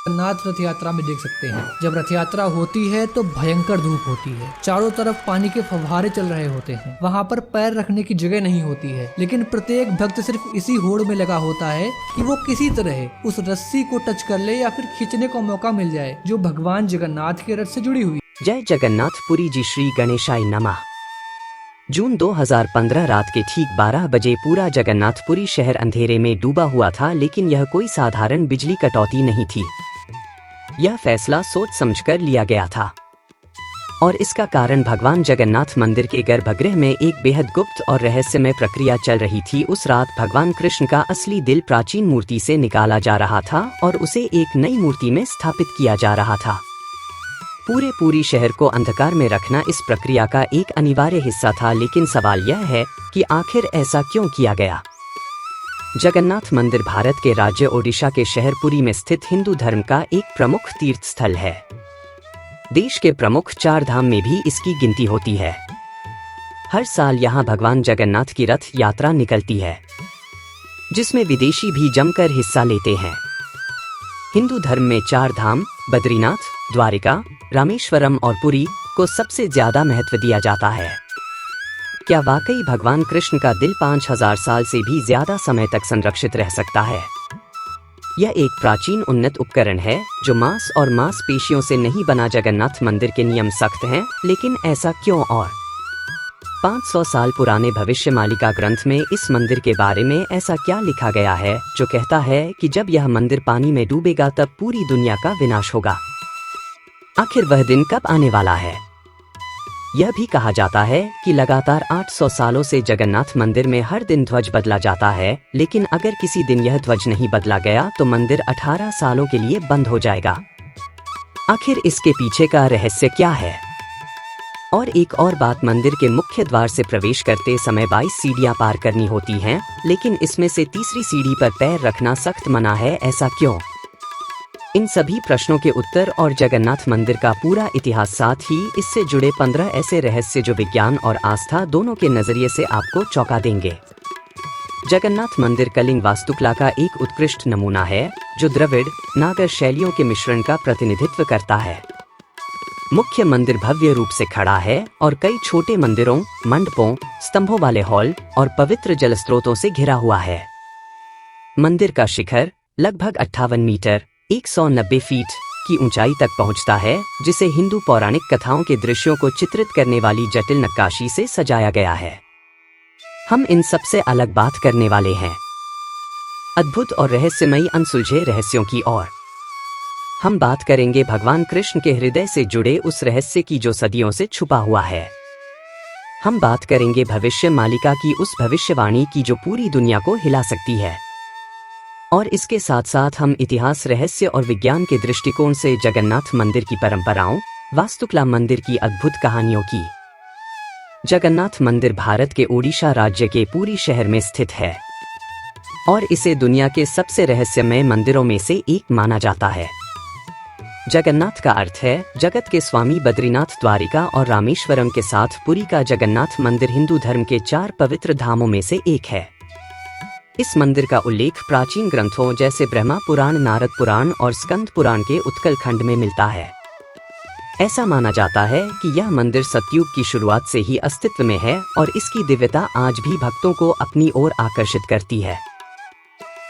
जगन्नाथ रथ यात्रा में देख सकते हैं। जब रथ यात्रा होती है तो भयंकर धूप होती है, चारों तरफ पानी के फव्वारे चल रहे होते हैं, वहाँ पर पैर रखने की जगह नहीं होती है, लेकिन प्रत्येक भक्त सिर्फ इसी होड़ में लगा होता है कि वो किसी तरह उस रस्सी को टच कर ले या फिर खींचने का मौका मिल जाए जो भगवान जगन्नाथ के रथ से जुड़ी हुई। जय जगन्नाथपुरी जी। श्री गणेशाय नमः। जून 2015 रात के ठीक 12 बजे पूरा जगन्नाथपुरी शहर अंधेरे में डूबा हुआ था, लेकिन यह कोई साधारण बिजली कटौती नहीं थी। यह फैसला सोच समझकर लिया गया था और इसका कारण भगवान जगन्नाथ मंदिर के गर्भगृह में एक बेहद गुप्त और रहस्यमय प्रक्रिया चल रही थी। उस रात भगवान कृष्ण का असली दिल प्राचीन मूर्ति से निकाला जा रहा था और उसे एक नई मूर्ति में स्थापित किया जा रहा था। पूरी शहर को अंधकार में रखना इस प्रक्रिया का एक अनिवार्य हिस्सा था, लेकिन सवाल यह है कि आखिर ऐसा क्यों किया गया। जगन्नाथ मंदिर भारत के राज्य ओडिशा के शहर पुरी में स्थित हिंदू धर्म का एक प्रमुख तीर्थ स्थल है। देश के प्रमुख 4 धाम में भी इसकी गिनती होती है। हर साल यहाँ भगवान जगन्नाथ की रथ यात्रा निकलती है, जिसमें विदेशी भी जमकर हिस्सा लेते हैं। हिंदू धर्म में 4 धाम बद्रीनाथ, द्वारिका, रामेश्वरम और पुरी को सबसे ज्यादा महत्व दिया जाता है। क्या वाकई भगवान कृष्ण का दिल 5000 साल से भी ज्यादा समय तक संरक्षित रह सकता है? यह एक प्राचीन उन्नत उपकरण है जो मांस और मांसपेशियों से नहीं बना। जगन्नाथ मंदिर के नियम सख्त हैं, लेकिन ऐसा क्यों? और 500 साल पुराने भविष्यमालिका ग्रंथ में इस मंदिर के बारे में ऐसा क्या लिखा गया है जो कहता है कि जब यह मंदिर पानी में डूबेगा तब पूरी दुनिया का विनाश होगा? आखिर वह दिन कब आने वाला है? यह भी कहा जाता है कि लगातार 800 सालों से जगन्नाथ मंदिर में हर दिन ध्वज बदला जाता है, लेकिन अगर किसी दिन यह ध्वज नहीं बदला गया तो मंदिर 18 सालों के लिए बंद हो जाएगा। आखिर इसके पीछे का रहस्य क्या है? और एक और बात, मंदिर के मुख्य द्वार से प्रवेश करते समय 22 सीढ़ियां पार करनी होती हैं, लेकिन इसमें से तीसरी सीढ़ी पर पैर रखना सख्त मना है। ऐसा क्यों? इन सभी प्रश्नों के उत्तर और जगन्नाथ मंदिर का पूरा इतिहास, साथ ही इससे जुड़े 15 ऐसे रहस्य जो विज्ञान और आस्था दोनों के नजरिए से आपको चौंका देंगे। जगन्नाथ मंदिर कलिंग वास्तुकला का एक उत्कृष्ट नमूना है जो द्रविड़ नागर शैलियों के मिश्रण का प्रतिनिधित्व करता है। मुख्य मंदिर भव्य रूप से खड़ा है और कई छोटे मंदिरों, मंडपों, स्तंभों वाले हॉल और पवित्र जलस्रोतों से घिरा हुआ है। मंदिर का शिखर लगभग 58 मीटर 190 फीट की ऊंचाई तक पहुंचता है, जिसे हिंदू पौराणिक कथाओं के दृश्यों को चित्रित करने वाली जटिल नक्काशी से सजाया गया है। हम इन सबसे अलग बात करने वाले हैं, अद्भुत और रहस्यमयी अनसुलझे रहस्यों की। और हम बात करेंगे भगवान कृष्ण के हृदय से जुड़े उस रहस्य की जो सदियों से छुपा हुआ है। हम बात करेंगे भविष्य मालिका की उस भविष्यवाणी की जो पूरी दुनिया को हिला सकती है। और इसके साथ साथ हम इतिहास, रहस्य और विज्ञान के दृष्टिकोण से जगन्नाथ मंदिर की परंपराओं, वास्तुकला, मंदिर की अद्भुत कहानियों की। जगन्नाथ मंदिर भारत के ओडिशा राज्य के पुरी शहर में स्थित है और इसे दुनिया के सबसे रहस्यमय मंदिरों में से एक माना जाता है। जगन्नाथ का अर्थ है जगत के स्वामी। बद्रीनाथ, द्वारिका और रामेश्वरम के साथ पुरी का जगन्नाथ मंदिर हिंदू धर्म के 4 पवित्र धामों में से एक है। इस मंदिर का उल्लेख प्राचीन ग्रंथों जैसे ब्रह्मा पुराण, नारद पुराण और स्कंद पुराण के उत्कल खंड में मिलता है। ऐसा माना जाता है कि यह मंदिर सतयुग की शुरुआत से ही अस्तित्व में है और इसकी दिव्यता आज भी भक्तों को अपनी ओर आकर्षित करती है।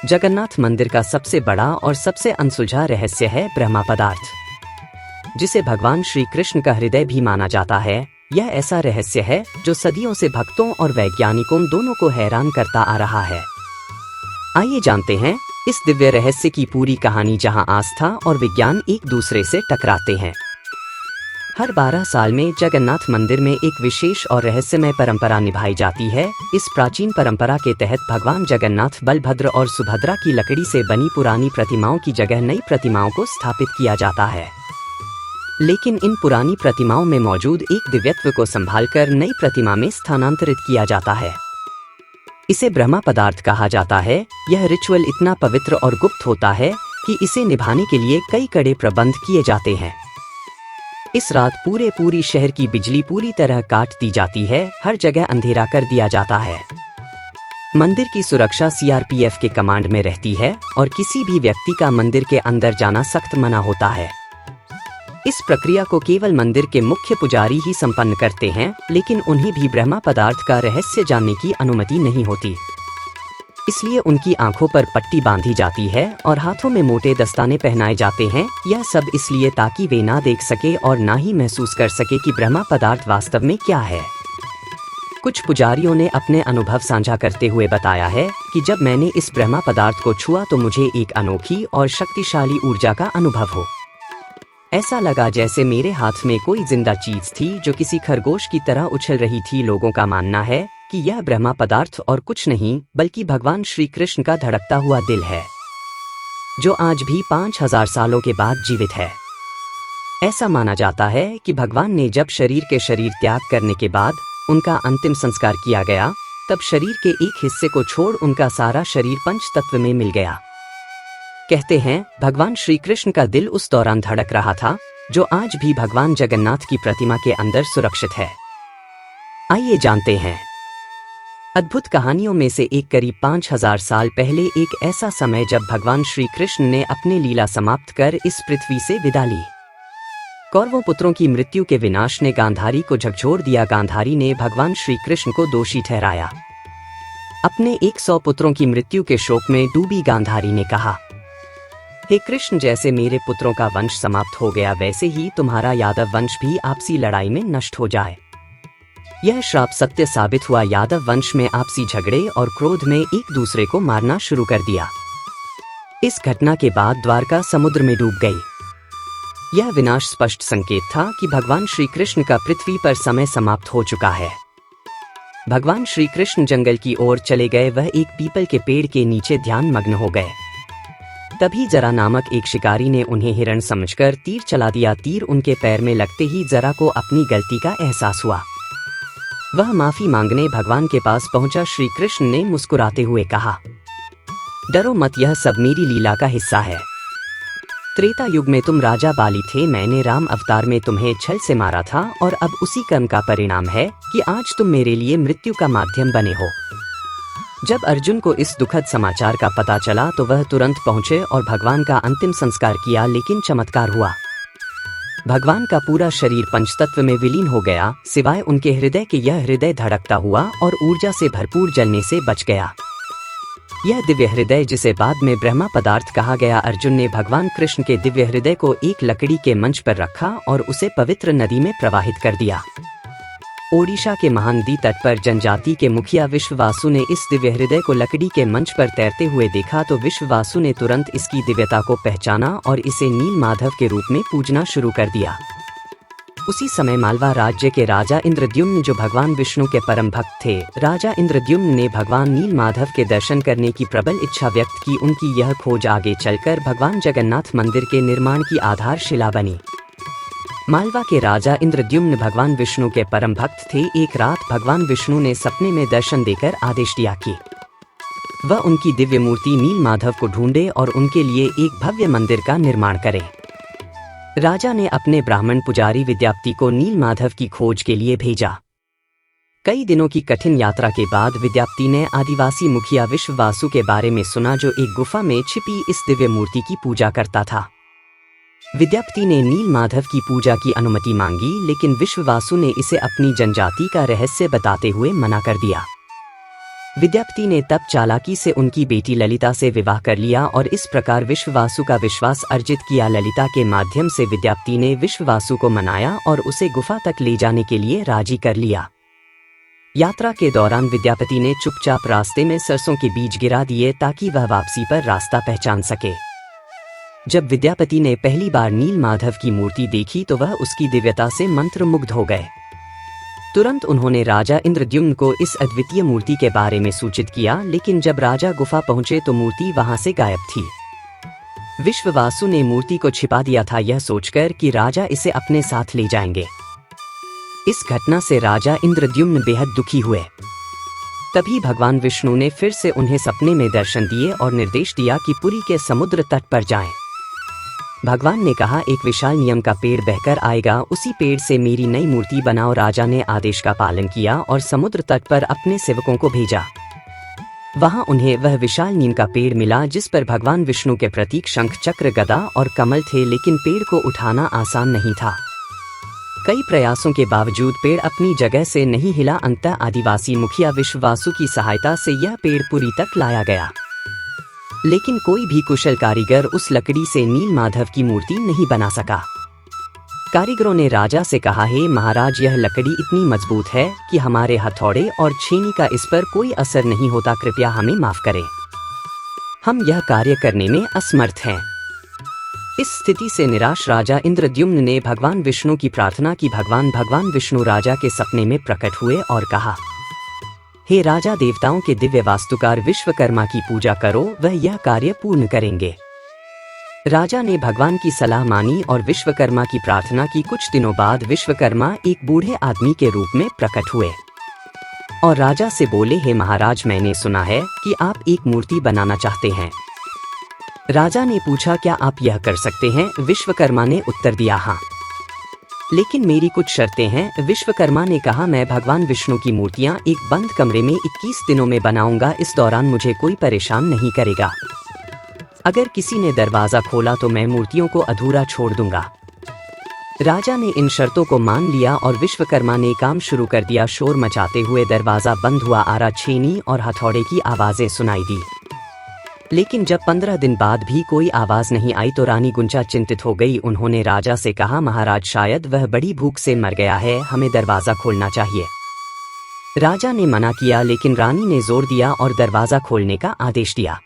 जगन्नाथ मंदिर का सबसे बड़ा और सबसे अनसुलझा रहस्य है ब्रह्मा पदार्थ, जिसे भगवान श्री कृष्ण का हृदय भी माना जाता है। यह ऐसा रहस्य है जो सदियों से भक्तों और वैज्ञानिकों दोनों को हैरान करता आ रहा है। आइए जानते हैं इस दिव्य रहस्य की पूरी कहानी, जहां आस्था और विज्ञान एक दूसरे से टकराते हैं। हर 12 साल में जगन्नाथ मंदिर में एक विशेष और रहस्यमय परंपरा निभाई जाती है। इस प्राचीन परंपरा के तहत भगवान जगन्नाथ, बलभद्र और सुभद्रा की लकड़ी से बनी पुरानी प्रतिमाओं की जगह नई प्रतिमाओं को स्थापित किया जाता है। लेकिन इन पुरानी प्रतिमाओं में मौजूद एक दिव्यत्व को संभालकर नई प्रतिमा में स्थानांतरित किया जाता है। इसे ब्रह्मा पदार्थ कहा जाता है। यह रिचुअल इतना पवित्र और गुप्त होता है कि इसे निभाने के लिए कई कड़े प्रबंध किए जाते हैं। इस रात पूरी शहर की बिजली पूरी तरह काट दी जाती है, हर जगह अंधेरा कर दिया जाता है। मंदिर की सुरक्षा सीआरपीएफ के कमांड में रहती है और किसी भी व्यक्ति का मंदिर के अंदर जाना सख्त मना होता है। इस प्रक्रिया को केवल मंदिर के मुख्य पुजारी ही संपन्न करते हैं, लेकिन उन्हें भी ब्रह्मा पदार्थ का रहस्य जानने की अनुमति नहीं होती। इसलिए उनकी आंखों पर पट्टी बांधी जाती है और हाथों में मोटे दस्ताने पहनाए जाते हैं। यह सब इसलिए ताकि वे ना देख सके और ना ही महसूस कर सके कि ब्रह्मा पदार्थ वास्तव में क्या है। कुछ पुजारियों ने अपने अनुभव साझा करते हुए बताया है कि जब मैंने इस ब्रह्मा पदार्थ को छुआ तो मुझे एक अनोखी और शक्तिशाली ऊर्जा का अनुभव हो। ऐसा लगा जैसे मेरे हाथ में कोई जिंदा चीज थी जो किसी खरगोश की तरह उछल रही थी। लोगों का मानना है कि यह ब्रह्मा पदार्थ और कुछ नहीं बल्कि भगवान श्री कृष्ण का धड़कता हुआ दिल है, जो आज भी 5000 सालों के बाद जीवित है। ऐसा माना जाता है कि भगवान ने जब शरीर त्याग करने के बाद उनका अंतिम संस्कार किया गया, तब शरीर के एक हिस्से को छोड़ उनका सारा शरीर पंच तत्व में मिल गया। कहते हैं भगवान श्री कृष्ण का दिल उस दौरान धड़क रहा था, जो आज भी भगवान जगन्नाथ की प्रतिमा के अंदर सुरक्षित है। आइए जानते हैं अद्भुत कहानियों में से एक। करीब 5000 साल पहले एक ऐसा समय जब भगवान श्री कृष्ण ने अपनी लीला समाप्त कर इस पृथ्वी से विदा ली। कौरवों पुत्रों की मृत्यु के विनाश ने गांधारी को झकझोर दिया। गांधारी ने भगवान श्री कृष्ण को दोषी ठहराया। अपने 100 पुत्रों की मृत्यु के शोक में डूबी गांधारी ने कहा, हे कृष्ण, जैसे मेरे पुत्रों का वंश समाप्त हो गया वैसे ही तुम्हारा यादव वंश भी आपसी लड़ाई में नष्ट हो जाए। यह श्राप सत्य साबित हुआ। यादव वंश में आपसी झगड़े और क्रोध में एक दूसरे को मारना शुरू कर दिया। इस घटना के बाद द्वारका समुद्र में डूब गई। यह विनाश स्पष्ट संकेत था कि भगवान श्री कृष्ण का पृथ्वी पर समय समाप्त हो चुका है। भगवान श्री कृष्ण जंगल की ओर चले गए। वह एक पीपल के पेड़ के नीचे ध्यान मग्न हो गए। तभी जरा नामक एक शिकारी ने उन्हें हिरण समझकर तीर चला दिया। तीर उनके पैर में लगते ही जरा को अपनी गलती का एहसास हुआ। वह माफी मांगने भगवान के पास पहुंचा। श्री कृष्ण ने मुस्कुराते हुए कहा, डरो मत, यह सब मेरी लीला का हिस्सा है। त्रेता युग में तुम राजा बाली थे, मैंने राम अवतार में तुम्हें छल से मारा था और अब उसी कर्म का परिणाम है कि आज तुम मेरे लिए मृत्यु का माध्यम बने हो। जब अर्जुन को इस दुखद समाचार का पता चला तो वह तुरंत पहुंचे और भगवान का अंतिम संस्कार किया, लेकिन चमत्कार हुआ। भगवान का पूरा शरीर पंचतत्व में विलीन हो गया, सिवाय उनके हृदय के। यह हृदय धड़कता हुआ और ऊर्जा से भरपूर जलने से बच गया। यह दिव्य हृदय, जिसे बाद में ब्रह्मा पदार्थ कहा गया, अर्जुन ने भगवान कृष्ण के दिव्य हृदय को एक लकड़ी के मंच पर रखा और उसे पवित्र नदी में प्रवाहित कर दिया। ओडिशा के महानदी तट पर जनजाति के मुखिया विश्ववासु ने इस दिव्य हृदय को लकड़ी के मंच पर तैरते हुए देखा तो विश्ववासु ने तुरंत इसकी दिव्यता को पहचाना और इसे नील माधव के रूप में पूजना शुरू कर दिया। उसी समय मालवा राज्य के राजा इंद्रद्युम्न, जो भगवान विष्णु के परम भक्त थे, राजा इंद्रद्युम्न ने भगवान नील माधव के दर्शन करने की प्रबल इच्छा व्यक्त की। उनकी यह खोज आगे चलकर भगवान जगन्नाथ मंदिर के निर्माण की आधारशिला बनी। मालवा के राजा इंद्रद्युम्न भगवान विष्णु के परम भक्त थे। एक रात भगवान विष्णु ने सपने में दर्शन देकर आदेश दिया कि वह उनकी दिव्य मूर्ति नील माधव को ढूंढे और उनके लिए एक भव्य मंदिर का निर्माण करे। राजा ने अपने ब्राह्मण पुजारी विद्यापति को नील माधव की खोज के लिए भेजा। कई दिनों की कठिन यात्रा के बाद विद्यापति ने आदिवासी मुखिया विश्ववासु के बारे में सुना, जो एक गुफा में छिपी इस दिव्य मूर्ति की पूजा करता था। विद्यापति ने नील माधव की पूजा की अनुमति मांगी, लेकिन विश्ववासु ने इसे अपनी जनजाति का रहस्य बताते हुए मना कर दिया। विद्यापति ने तब चालाकी से उनकी बेटी ललिता से विवाह कर लिया और इस प्रकार विश्ववासु का विश्वास अर्जित किया। ललिता के माध्यम से विद्यापति ने विश्ववासु को मनाया और उसे गुफा तक ले जाने के लिए राजी कर लिया। यात्रा के दौरान विद्यापति ने चुपचाप रास्ते में सरसों के बीज गिरा दिए ताकि वह वापसी पर रास्ता पहचान सके। जब विद्यापति ने पहली बार नील माधव की मूर्ति देखी तो वह उसकी दिव्यता से मंत्रमुग्ध हो गए। तुरंत उन्होंने राजा इंद्रद्युम्न को इस अद्वितीय मूर्ति के बारे में सूचित किया, लेकिन जब राजा गुफा पहुंचे तो मूर्ति वहां से गायब थी। विश्ववासु ने मूर्ति को छिपा दिया था, यह सोचकर कि राजा इसे अपने साथ ले जाएंगे। इस घटना से राजा इंद्रद्युम्न बेहद दुखी हुए। तभी भगवान विष्णु ने फिर से उन्हें सपने में दर्शन दिए और निर्देश दिया कि पुरी के समुद्र तट पर जाएं। भगवान ने कहा, एक विशाल नियम का पेड़ बहकर आएगा, उसी पेड़ से मेरी नई मूर्ति बनाओ। राजा ने आदेश का पालन किया और समुद्र तट पर अपने सेवकों को भेजा। वहां उन्हें वह विशाल नीम का पेड़ मिला जिस पर भगवान विष्णु के प्रतीक शंख, चक्र, गदा और कमल थे, लेकिन पेड़ को उठाना आसान नहीं था। कई प्रयासों के बावजूद पेड़ अपनी जगह से नहीं हिला। अंततः आदिवासी मुखिया विश्ववासु की सहायता से यह पेड़ पुरी तक लाया गया, लेकिन कोई भी कुशल कारीगर उस लकड़ी से नील माधव की मूर्ति नहीं बना सका। कारीगरों ने राजा से कहा, हे महाराज, यह लकड़ी इतनी मजबूत है कि हमारे हथौड़े और छेनी का इस पर कोई असर नहीं होता, कृपया हमें माफ करें, हम यह कार्य करने में असमर्थ हैं। इस स्थिति से निराश राजा इंद्रद्युम्न ने भगवान विष्णु की प्रार्थना की। भगवान विष्णु राजा के सपने में प्रकट हुए और कहा, हे राजा, देवताओं के दिव्य वास्तुकार विश्वकर्मा की पूजा करो, वह यह कार्य पूर्ण करेंगे। राजा ने भगवान की सलाह मानी और विश्वकर्मा की प्रार्थना की। कुछ दिनों बाद विश्वकर्मा एक बूढ़े आदमी के रूप में प्रकट हुए और राजा से बोले, हे महाराज, मैंने सुना है कि आप एक मूर्ति बनाना चाहते हैं। राजा ने पूछा, क्या आप यह कर सकते हैं? विश्वकर्मा ने उत्तर दिया, हाँ, लेकिन मेरी कुछ शर्तें हैं। विश्वकर्मा ने कहा, मैं भगवान विष्णु की मूर्तियां एक बंद कमरे में 21 दिनों में बनाऊंगा। इस दौरान मुझे कोई परेशान नहीं करेगा। अगर किसी ने दरवाजा खोला तो मैं मूर्तियों को अधूरा छोड़ दूंगा। राजा ने इन शर्तों को मान लिया और विश्वकर्मा ने काम शुरू कर दिया। शोर मचाते हुए दरवाजा बंद हुआ। आरा, छेनी और हथौड़े की आवाजें सुनाई दी, लेकिन जब 15 दिन बाद भी कोई आवाज नहीं आई तो रानी गुंजा चिंतित हो गई। उन्होंने राजा से कहा, महाराज, शायद वह बड़ी भूख से मर गया है, हमें दरवाजा खोलना चाहिए। राजा ने मना किया, लेकिन रानी ने जोर दिया और दरवाजा खोलने का आदेश दिया।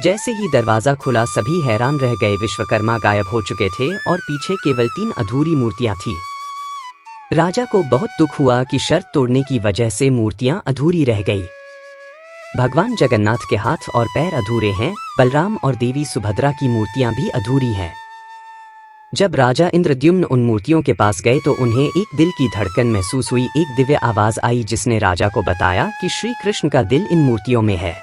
जैसे ही दरवाजा खुला सभी हैरान रह गए। विश्वकर्मा गायब हो चुके थे और पीछे केवल 3 अधूरी मूर्तियां थीं। राजा को बहुत दुख हुआ कि शर्त तोड़ने की वजह से मूर्तियां अधूरी रह गई। भगवान जगन्नाथ के हाथ और पैर अधूरे हैं, बलराम और देवी सुभद्रा की मूर्तियां भी अधूरी हैं। जब राजा इंद्रद्युम्न उन मूर्तियों के पास गए तो उन्हें एक दिल की धड़कन महसूस हुई। एक दिव्य आवाज आई जिसने राजा को बताया कि श्री कृष्ण का दिल इन मूर्तियों में है।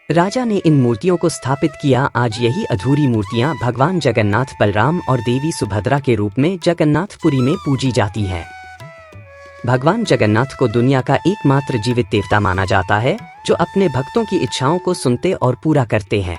राजा ने इन मूर्तियों को स्थापित किया। आज यही अधूरी मूर्तियां भगवान जगन्नाथ, बलराम और देवी सुभद्रा के रूप में जगन्नाथपुरी में पूजी जाती हैं। भगवान जगन्नाथ को दुनिया का एकमात्र जीवित देवता माना जाता है जो अपने भक्तों की इच्छाओं को सुनते और पूरा करते हैं।